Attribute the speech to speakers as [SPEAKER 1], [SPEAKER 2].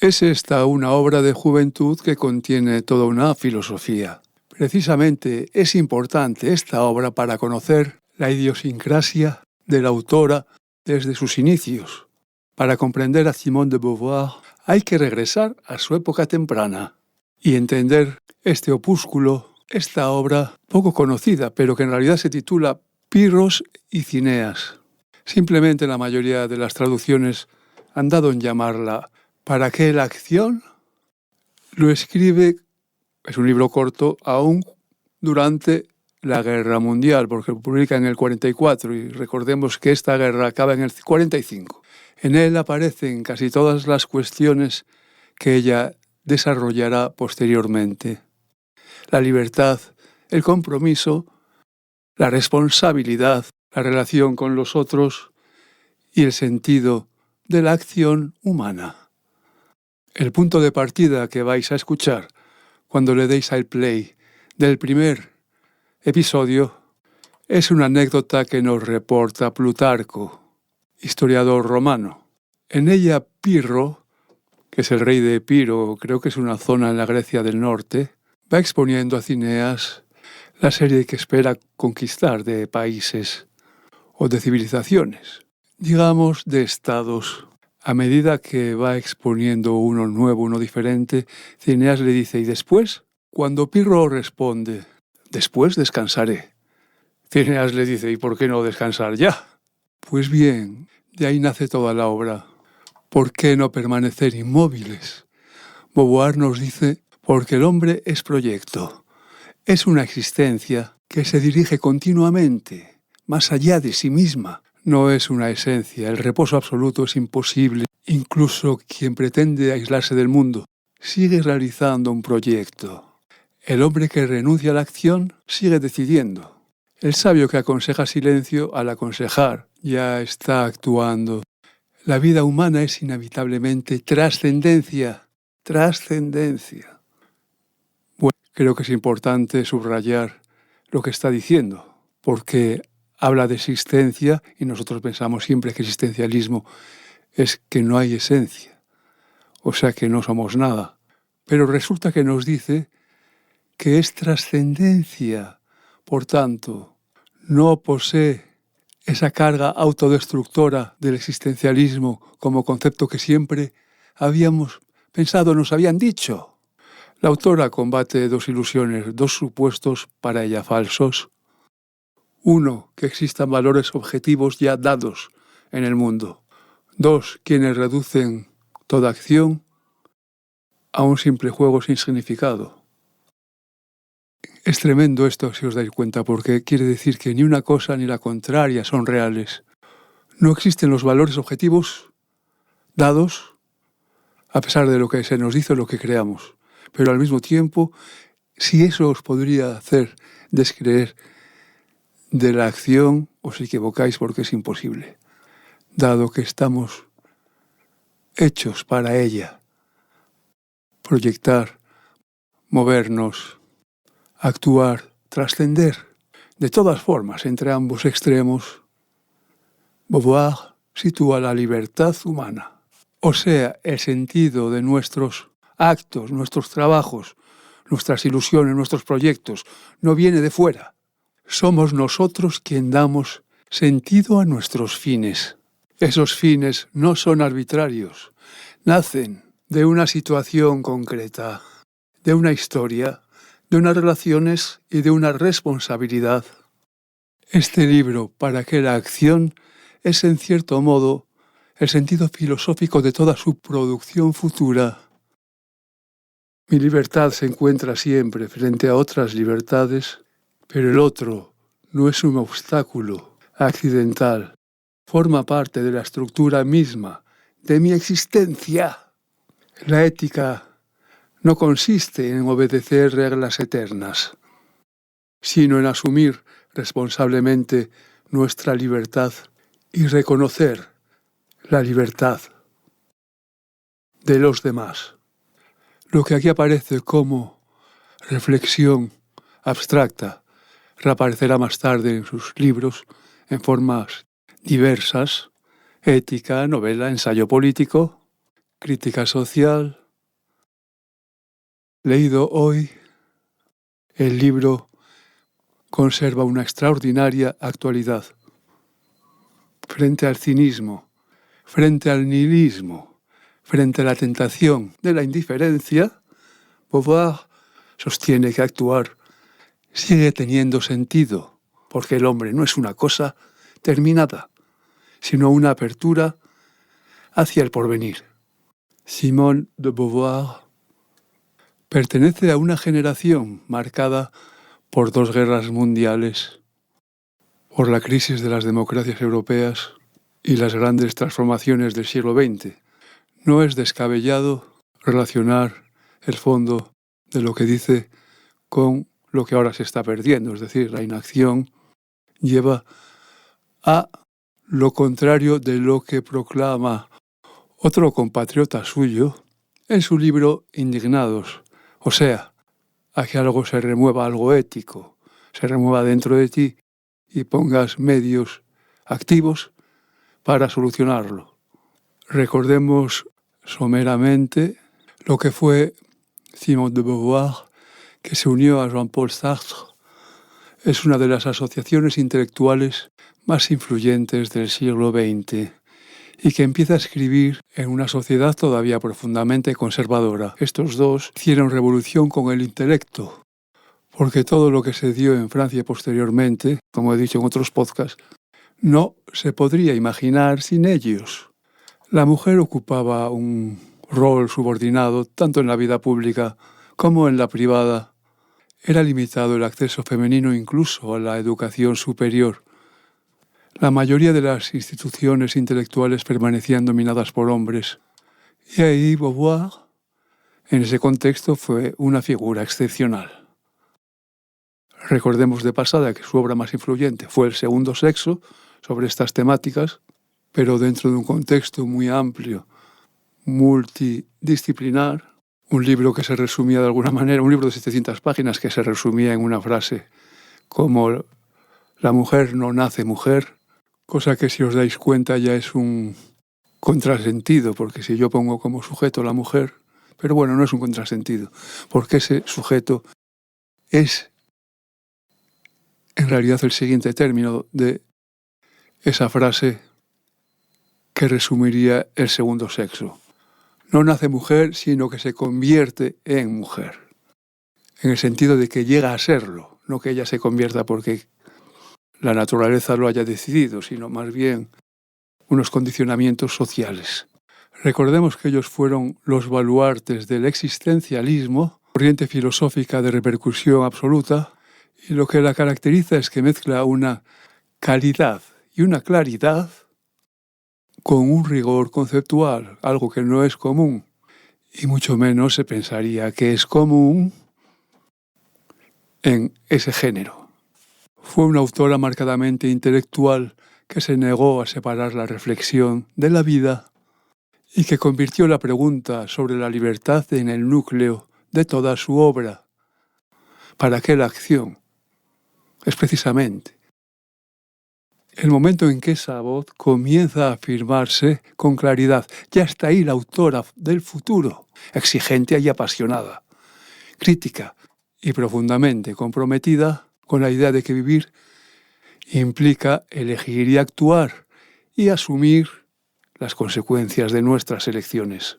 [SPEAKER 1] Es esta una obra de juventud que contiene toda una filosofía. Precisamente es importante esta obra para conocer la idiosincrasia de la autora desde sus inicios. Para comprender a Simone de Beauvoir hay que regresar a su época temprana y entender este opúsculo, esta obra poco conocida, pero que en realidad se titula Pirros y Cineas. Simplemente la mayoría de las traducciones han dado en llamarla ¿Para qué la acción? Lo escribe, es un libro corto, aún durante la Guerra Mundial, porque lo publica en el 44 y recordemos que esta guerra acaba en el 45. En él aparecen casi todas las cuestiones que ella desarrollará posteriormente. La libertad, el compromiso, la responsabilidad, la relación con los otros y el sentido de la acción humana. El punto de partida que vais a escuchar cuando le deis al play del primer episodio es una anécdota que nos reporta Plutarco, historiador romano. En ella Pirro, que es el rey de Epiro, creo que es una zona en la Grecia del norte, va exponiendo a Cineas la serie que espera conquistar de países o de civilizaciones, digamos de estados. A medida que va exponiendo uno nuevo, uno diferente, Cineas le dice, ¿y después? Cuando Pirro responde, después descansaré. Cineas le dice, ¿y por qué no descansar ya? Pues bien, de ahí nace toda la obra. ¿Por qué no permanecer inmóviles? Beauvoir nos dice, porque el hombre es proyecto. Es una existencia que se dirige continuamente, más allá de sí misma. No es una esencia, el reposo absoluto es imposible. Incluso quien pretende aislarse del mundo sigue realizando un proyecto. El hombre que renuncia a la acción sigue decidiendo. El sabio que aconseja silencio, al aconsejar, ya está actuando. La vida humana es inevitablemente trascendencia. Trascendencia. Bueno, creo que es importante subrayar lo que está diciendo, porque habla de existencia y nosotros pensamos siempre que existencialismo es que no hay esencia, o sea que no somos nada. Pero resulta que nos dice que es trascendencia, por tanto, no posee esa carga autodestructora del existencialismo como concepto que siempre habíamos pensado, nos habían dicho. La autora combate dos ilusiones, dos supuestos para ella falsos. Uno, que existan valores objetivos ya dados en el mundo. Dos, quienes reducen toda acción a un simple juego sin significado. Es tremendo esto si os dais cuenta, porque quiere decir que ni una cosa ni la contraria son reales. No existen los valores objetivos dados a pesar de lo que se nos dice o lo que creamos. Pero al mismo tiempo, si eso os podría hacer descreer de la acción, os equivocáis porque es imposible, dado que estamos hechos para ella. Proyectar, movernos, actuar, trascender. De todas formas, entre ambos extremos, Beauvoir sitúa la libertad humana. O sea, el sentido de nuestros actos, nuestros trabajos, nuestras ilusiones, nuestros proyectos, no viene de fuera. Somos nosotros quien damos sentido a nuestros fines. Esos fines no son arbitrarios, nacen de una situación concreta, de una historia, de unas relaciones y de una responsabilidad. Este libro, ¿Para qué la acción?, es en cierto modo el sentido filosófico de toda su producción futura. Mi libertad se encuentra siempre frente a otras libertades, pero el otro no es un obstáculo accidental, forma parte de la estructura misma de mi existencia. La ética no consiste en obedecer reglas eternas, sino en asumir responsablemente nuestra libertad y reconocer la libertad de los demás. Lo que aquí aparece como reflexión abstracta reaparecerá más tarde en sus libros en formas diversas: ética, novela, ensayo político. crítica social. Leído hoy, el libro conserva una extraordinaria actualidad. Frente al cinismo, frente al nihilismo, frente a la tentación de la indiferencia, Beauvoir sostiene que actuar sigue teniendo sentido, porque el hombre no es una cosa terminada, sino una apertura hacia el porvenir. Simone de Beauvoir pertenece a una generación marcada por 2 guerras mundiales, por la crisis de las democracias europeas y las grandes transformaciones del siglo XX. No es descabellado relacionar el fondo de lo que dice con lo que ahora se está perdiendo, es decir, la inacción lleva a lo contrario de lo que proclama otro compatriota suyo en su libro Indignados, o sea, a que algo se remueva, algo ético, se remueva dentro de ti y pongas medios activos para solucionarlo. Recordemos someramente lo que fue Simone de Beauvoir, que se unió a Jean-Paul Sartre. Es una de las asociaciones intelectuales más influyentes del siglo XX y que empieza a escribir en una sociedad todavía profundamente conservadora. Estos dos hicieron revolución con el intelecto, porque todo lo que se dio en Francia posteriormente, como he dicho en otros podcasts, no se podría imaginar sin ellos. La mujer ocupaba un rol subordinado tanto en la vida pública como en la privada. Era limitado el acceso femenino incluso a la educación superior. La mayoría de las instituciones intelectuales permanecían dominadas por hombres. Y ahí Beauvoir, en ese contexto, fue una figura excepcional. Recordemos de pasada que su obra más influyente fue El segundo sexo, sobre estas temáticas, pero dentro de un contexto muy amplio, multidisciplinar. Un libro que se resumía de alguna manera, un libro de 700 páginas que se resumía en una frase como la mujer no nace mujer, cosa que si os dais cuenta ya es un contrasentido, porque si yo pongo como sujeto la mujer, pero bueno, no es un contrasentido, porque ese sujeto es en realidad el siguiente término de esa frase que resumiría el segundo sexo. No nace mujer, sino que se convierte en mujer, en el sentido de que llega a serlo, no que ella se convierta porque la naturaleza lo haya decidido, sino más bien unos condicionamientos sociales. Recordemos que ellos fueron los baluartes del existencialismo, corriente filosófica de repercusión absoluta, y lo que la caracteriza es que mezcla una calidad y una claridad con un rigor conceptual, algo que no es común, y mucho menos se pensaría que es común en ese género. Fue una autora marcadamente intelectual que se negó a separar la reflexión de la vida y que convirtió la pregunta sobre la libertad en el núcleo de toda su obra. ¿Para qué la acción? Es precisamente el momento en que esa voz comienza a afirmarse con claridad. Ya está ahí la autora del futuro, exigente y apasionada, crítica y profundamente comprometida con la idea de que vivir implica elegir y actuar y asumir las consecuencias de nuestras elecciones.